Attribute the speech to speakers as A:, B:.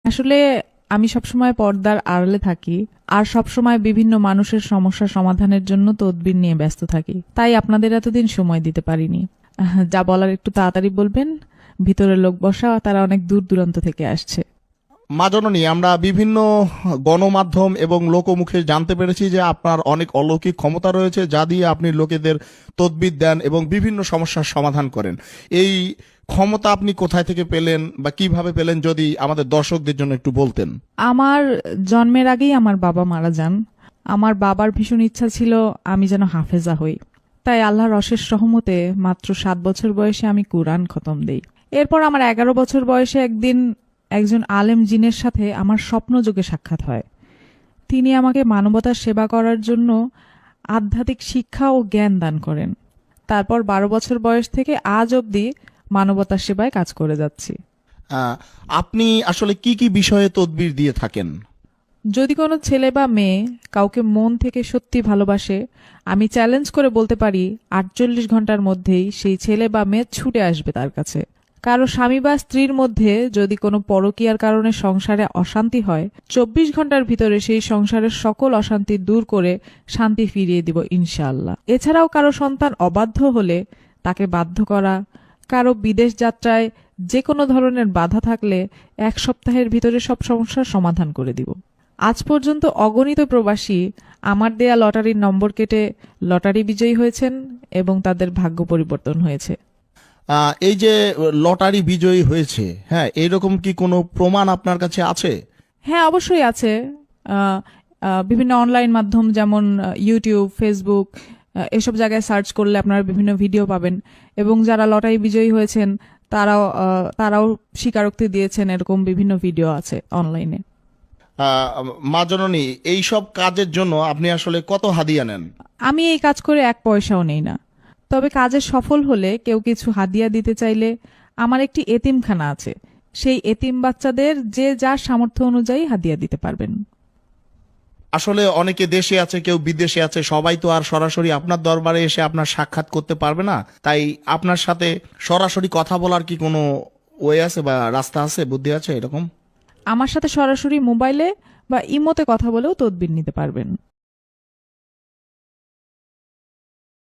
A: আসলে আমি সবসময় পর্দার আড়ালে থাকি আর সবসময় বিভিন্ন মানুষের সমস্যা সমাধানের জন্য তদবির নিয়ে ব্যস্ত থাকি, তাই আপনাদের এতদিন সময় দিতে পারিনি। যা বলার একটু তাড়াতাড়ি বলবেন, ভিতরে লোক বসা, তারা অনেক দূর দূরান্ত থেকে আসছে।
B: মা জননী, আমরা বিভিন্ন গণমাধ্যম এবং লোকমুখে জানতে পেরেছি যে আপনার অনেক অলৌকিক ক্ষমতা রয়েছে, যা দিয়ে আপনি লোকেদের তদবির দেন এবং বিভিন্ন সমস্যার সমাধান করেন। এই ক্ষমতা আপনি কোথায় থেকে পেলেন বা কিভাবে পেলেন, যদি আমাদের দর্শকদের জন্য একটু বলতেন।
A: আমার জন্মের আগেই আমার বাবা মারা যান। আমার বাবার ভীষণ ইচ্ছা ছিল আমি যেন হাফেজা হই, তাই আল্লাহর অশেষ রহমতে মাত্র 7 বছর বয়সে আমি কুরআন খতম দেই। এরপর আমার 11 বছর বয়সে একদিন একজন আলেম জিনের সাথে আমার স্বপ্নযোগে সাক্ষাৎ হয়। তিনি আমাকে মানবতার সেবা করার জন্য আধ্যাত্মিক শিক্ষা ও জ্ঞান দান করেন। তারপর 12 বছর বয়স থেকে আজ অবধি মানবতার সেবায় কাজ করে যাচ্ছি।
B: আপনি আসলে কি কি বিষয়ে তদবির দিয়ে থাকেন?
A: যদি কোনো ছেলে বা মেয়ে কাউকে মন থেকে সত্যি ভালোবাসে, আমি চ্যালেঞ্জ করে বলতে পারি 48 ঘন্টার মধ্যেই সেই ছেলে বা মেয়ে ছুটে আসবে তার কাছে। কারো স্বামী বা স্ত্রীর মধ্যে যদি কোনো পরকীয়ার কারণে সংসারে অশান্তি হয়, 24 ঘন্টার ভিতরে সেই সংসারের সকল অশান্তি দূর করে শান্তি ফিরিয়ে দিব ইনশাআল্লাহ। এছাড়াও কারো সন্তান অবাধ্য হলে তাকে বাধ্য করা, কারো বিদেশ যাত্রায় যে কোনো ধরনের বাধা থাকলে 1 সপ্তাহের ভিতরে সব সমস্যার সমাধান করে দিব। আজ পর্যন্ত অগণিত প্রবাসী আমার দেয়া লটারির নম্বর কেটে লটারি বিজয়ী হয়েছেন এবং তাদের ভাগ্য পরিবর্তন হয়েছে।
B: এই যে লটারি বিজয়ী হয়েছে, হ্যাঁ, এইরকম কি কোনো প্রমাণ আপনার কাছে আছে?
A: হ্যাঁ, অবশ্যই আছে। বিভিন্ন অনলাইন মাধ্যম যেমন ইউটিউব, ফেসবুক, এসব জায়গায় সার্চ করলে আপনারা বিভিন্ন ভিডিও পাবেন এবং যারা লটারি বিজয়ী হয়েছেন তারাও স্বীকারোক্তি দিয়েছেন, এরকম বিভিন্ন ভিডিও আছে অনলাইনে।
B: মা জননী, এইসব কাজের জন্য আপনি আসলে কত হাদিয়া নেন?
A: আমি এই কাজ করে 1 পয়সাও নেই না। তবে কাজে সফল হলে কেউ কিছু হাদিয়া দিতে চাইলে আমার একটি এতিমখানা আছে, সেই এতিম বাচ্চাদের যে যার সামর্থ্য অনুযায়ী হাদিয়া দিতে পারবেন।
B: আসলে অনেকে দেশে আছে, কেউ বিদেশে আছে, সবাই তো আর সরাসরি আপনার দরবারে এসে আপনার সাক্ষাৎ করতে পারবে না, তাই আপনার সাথে সরাসরি কথা বলার কি কোনো ওয়ে আছে বা রাস্তা আছে, বুদ্ধি আছে এরকম?
A: আমার সাথে সরাসরি মোবাইলে বা ইমোতে কথা বলেও তদবির নিতে পারবেন।